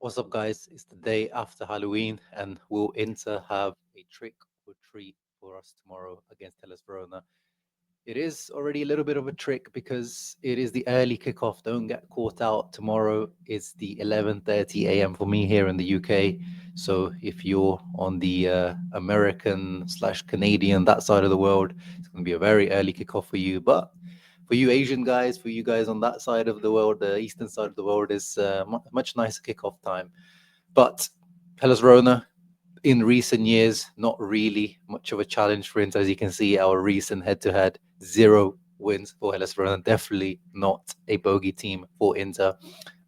What's up, guys? It's the day after Halloween, and will Inter have a trick or treat for us tomorrow against Hellas Verona? It is already a little bit of a trick because it is the early kickoff. Don't get caught out. Tomorrow is the 11:30 a.m. for me here in the UK. So if you're on the American slash Canadian that side of the world, it's going to be a very early kickoff for you. But for you Asian guys, for you guys on that side of the world, the eastern side of the world, is much nicer kickoff time. But Hellas Verona, in recent years, not really much of a challenge for Inter. As you can see, our recent head-to-head, 0 wins for Hellas Verona. Definitely not a bogey team for Inter.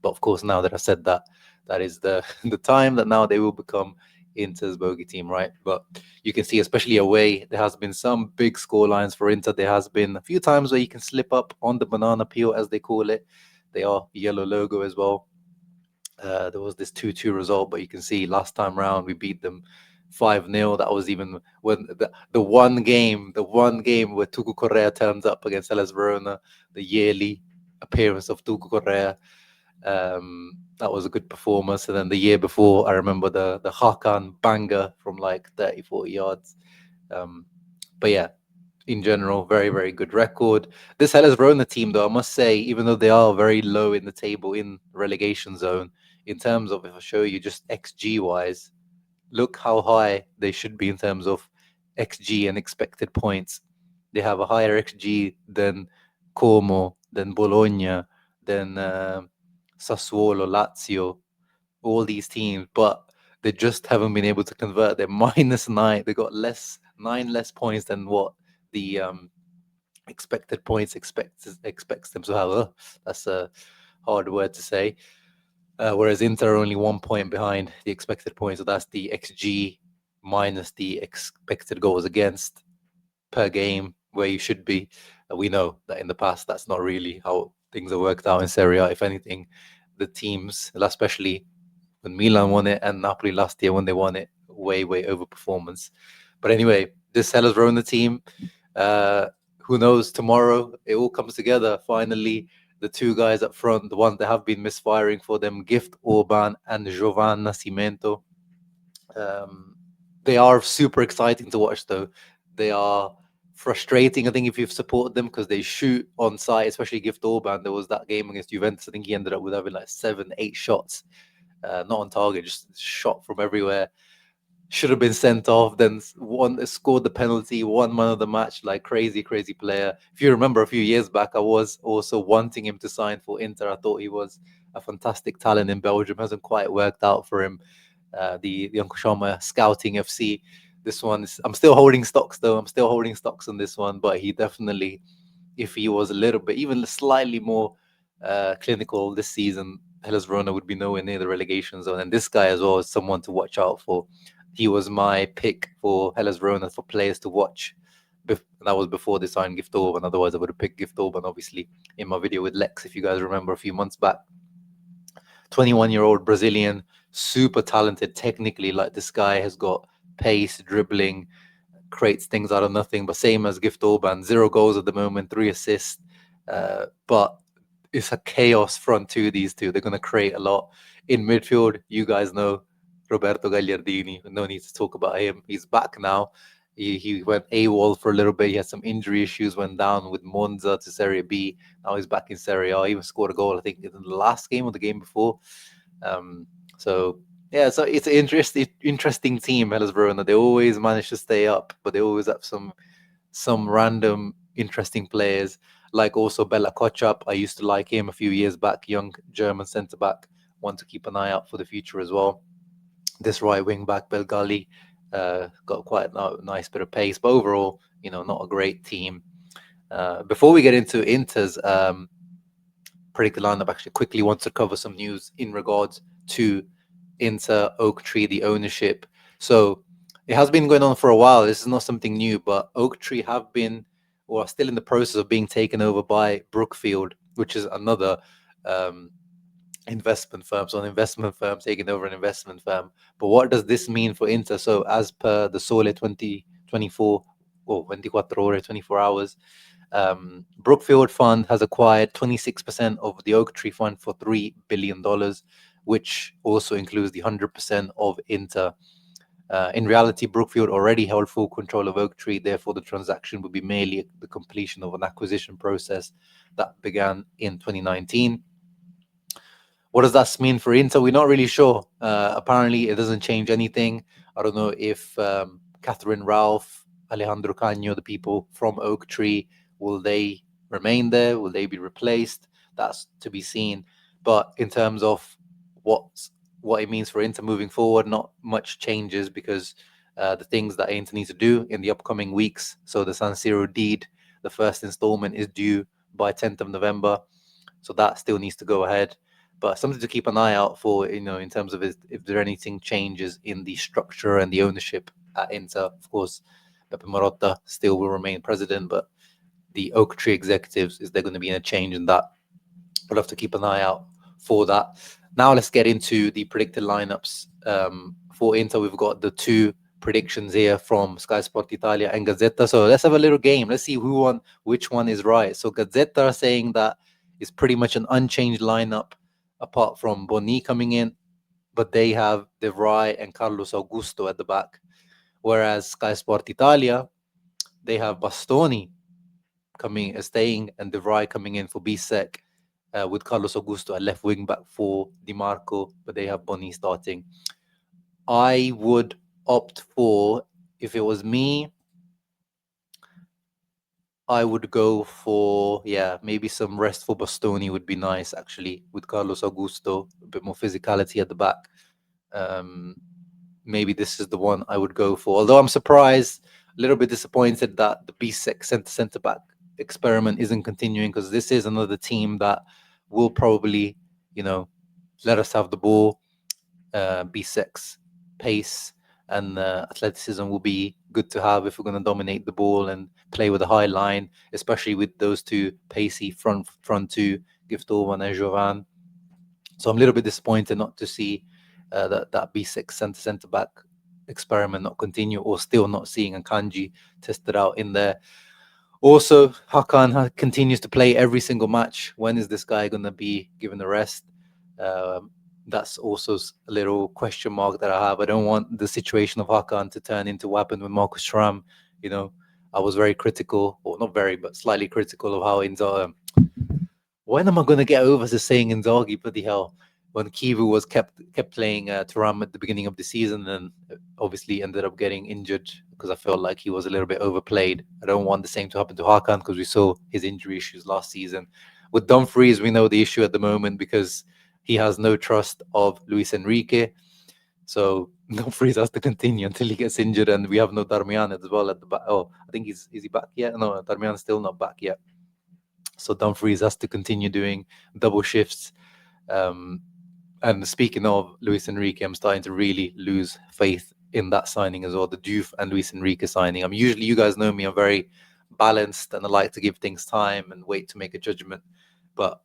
But of course, now that I've said that, that is the the time that now they will become Inter's bogey team, right? But you can see, especially away, there has been some big score lines for Inter. There has been a few times where you can slip up on the banana peel, as they call it. They are yellow logo as well. There was this 2-2 result, but you can see last time round we beat them 5-0. That was even when the one game where Tucu Correa turns up against Hellas Verona, the yearly appearance of Tucu Correa. That was a good performance. And then the year before, I remember the Hakan banger from like 30, 40 yards. But yeah, in general, very, very good record. This Hellas Verona team, though, I must say, even though they are very low in the table in relegation zone, in terms of, if I show you just XG wise, look how high they should be in terms of XG and expected points. They have a higher XG than Como, than Bologna, than Sassuolo, Lazio, all these teams, but they just haven't been able to convert. They're -9. They got 9 less points than what the expected points expects them to have. That's a hard word to say. Whereas Inter are only 1 point behind the expected points, so that's the XG minus the expected goals against per game, where you should be. We know that in the past that's not really how things are worked out in Serie A. If anything, the teams, especially when Milan won it and Napoli last year when they won it, way over performance. But anyway, this Hellas Verona team, who knows, tomorrow it all comes together finally. The two guys up front, the ones that have been misfiring for them, Gift Orban and Jovan Nascimento. They are super exciting to watch, though. They are frustrating, I think, if you've supported them, because they shoot on site, especially Gift Orban. There was that game against Juventus. I think he ended up with having like 7-8 shots, not on target, just shot from everywhere. Should have been sent off, then scored the penalty, won man of the match, like crazy player. If you remember a few years back, I was also wanting him to sign for Inter. I thought he was a fantastic talent in Belgium. Hasn't quite worked out for him. The Uncle Sharma scouting FC. This one is, I'm still holding stocks, though. I'm still holding stocks on this one, but he definitely, if he was a little bit, even slightly more clinical this season, Hellas Verona would be nowhere near the relegation zone. And this guy as well is someone to watch out for. He was my pick for Hellas Verona for players to watch. That was before they signed Gift Orban. Otherwise, I would have picked Gift Orban, obviously, in my video with Lex, if you guys remember a few months back. 21-year-old Brazilian, super talented technically. Like, this guy has got pace, dribbling, creates things out of nothing. But same as Gift Orban, 0 goals at the moment, 3 assists. But it's a chaos front two, these two. They're going to create a lot. In midfield, you guys know Roberto Gagliardini. No need to talk about him. He's back now. He went AWOL for a little bit. He had some injury issues, went down with Monza to Serie B. Now he's back in Serie A. He even scored a goal, I think, in the last game or the game before. So it's an interesting team, Hellas Verona. They always manage to stay up, but they always have some random interesting players, like also Bella Kotchap. I used to like him a few years back, young German centre-back. Want to keep an eye out for the future as well. This right wing back, Belgali, got quite a nice bit of pace, but overall, not a great team. Before we get into Inter's predicted lineup, actually quickly want to cover some news in regards to Inter, Oaktree, the ownership. So it has been going on for a while. This is not something new, but Oaktree have been, or are still in the process of being taken over by Brookfield, which is another investment firm. So an investment firm taking over an investment firm. But what does this mean for Inter? So as per the Sole 2024 or 24 hours, Brookfield Fund has acquired 26% of the Oaktree Fund for $3 billion. which also includes the 100% of Inter. In reality, Brookfield already held full control of Oaktree, therefore the transaction would be merely the completion of an acquisition process that began in 2019. What does that mean for Inter? We're not really sure. Apparently, it doesn't change anything. I don't know if Catherine Ralph, Alejandro Cagno, the people from Oaktree, will they remain there? Will they be replaced? That's to be seen. But in terms of what it means for Inter moving forward, not much changes because the things that Inter needs to do in the upcoming weeks. So the San Siro deed, the first installment is due by 10th of November. So that still needs to go ahead. But something to keep an eye out for, in terms of if there anything changes in the structure and the ownership at Inter. Of course, Pepe Marotta still will remain president, but the Oaktree executives, is there going to be a change in that? We'll have to keep an eye out for that. Now let's get into the predicted lineups. For Inter, we've got the two predictions here from Sky Sport Italia and Gazzetta. So let's have a little game. Let's see which one is right. So Gazzetta are saying that it's pretty much an unchanged lineup apart from Bonny coming in, but they have De Vrij and Carlos Augusto at the back. Whereas Sky Sport Italia, they have Bastoni staying, and De Vrij coming in for Bisek, with Carlos Augusto at left wing back for Di Marco, but they have Bonny starting. I would opt for, if it was me, I would go for, maybe some rest for Bastoni would be nice, actually, with Carlos Augusto, a bit more physicality at the back. Maybe this is the one I would go for. Although I'm surprised, a little bit disappointed that the B6 centre-back experiment isn't continuing, because this is another team that will probably, let us have the ball. B6 pace and athleticism will be good to have if we're going to dominate the ball and play with a high line, especially with those two pacey front two, Giftovan and Jovan. So I'm a little bit disappointed not to see that B6 centre back experiment not continue, or still not seeing Akanji tested out in there. Also, Hakan continues to play every single match. When is this guy going to be given a rest? That's also a little question mark that I have. I don't want the situation of Hakan to turn into what happened with Marcus Thuram. I was very critical, or not very, but slightly critical of how Inzaghi. When am I going to get over to saying Inzaghi? Bloody hell! When Kivu was kept playing Thuram at the beginning of the season, and obviously ended up getting injured because I felt like he was a little bit overplayed. I don't want the same to happen to Hakan, because we saw his injury issues last season. With Dumfries, we know the issue at the moment because he has no trust of Luis Enrique. So Dumfries has to continue until he gets injured, and we have no Darmian as well at the back. Oh, I think is he back yet? No, Darmian's still not back yet. So Dumfries has to continue doing double shifts. And speaking of Luis Enrique, I'm starting to really lose faith in that signing as well, the Diouf and Luis Enrique signing. Usually, you guys know me, I'm very balanced and I like to give things time and wait to make a judgment. But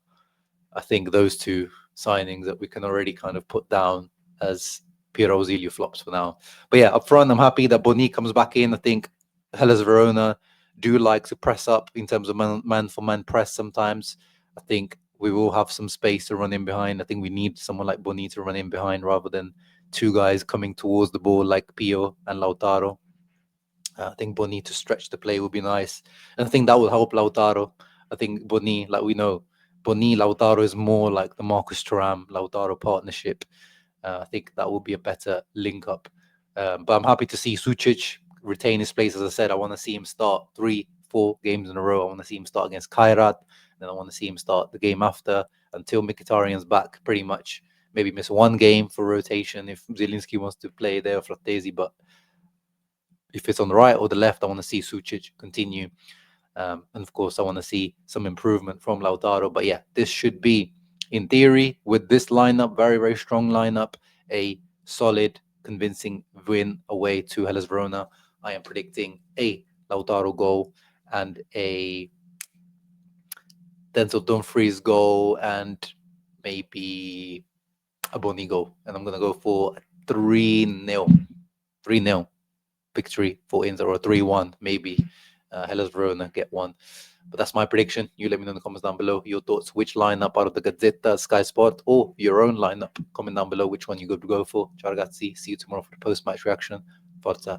I think those two signings that we can already kind of put down as Piero Ausilio flops for now. But yeah, up front, I'm happy that Bonny comes back in. I think Hellas Verona do like to press up in terms of man-for-man press sometimes. I think we will have some space to run in behind. I think we need someone like Bonny to run in behind rather than two guys coming towards the ball like Pio and Lautaro. I think Bonny to stretch the play would be nice. And I think that will help Lautaro. I think Bonny, like we know, Bonny Lautaro is more like the Marcus Thuram Lautaro partnership. I think that will be a better link up. But I'm happy to see Sucic retain his place. As I said, I want to see him start 3-4 games in a row. I want to see him start against Kairat. Then I want to see him start the game after until Mkhitaryan's back, pretty much. Maybe miss one game for rotation if Zielinski wants to play there, Frattesi. But if it's on the right or the left, I want to see Sucic continue. And of course, I want to see some improvement from Lautaro. But yeah, this should be, in theory, with this lineup, very, very strong lineup, a solid, convincing win away to Hellas Verona. I am predicting a Lautaro goal and a Denzel Dumfries goal and maybe a Bonny goal. And I'm going to go for 3-0. 3-0 victory for Inter, or 3-1 maybe. Hellas Verona get one. But that's my prediction. You let me know in the comments down below your thoughts. Which lineup out of the Gazzetta, Sky Sport, or your own lineup? Comment down below which one you go for. Ciao ragazzi. See you tomorrow for the post-match reaction. Forza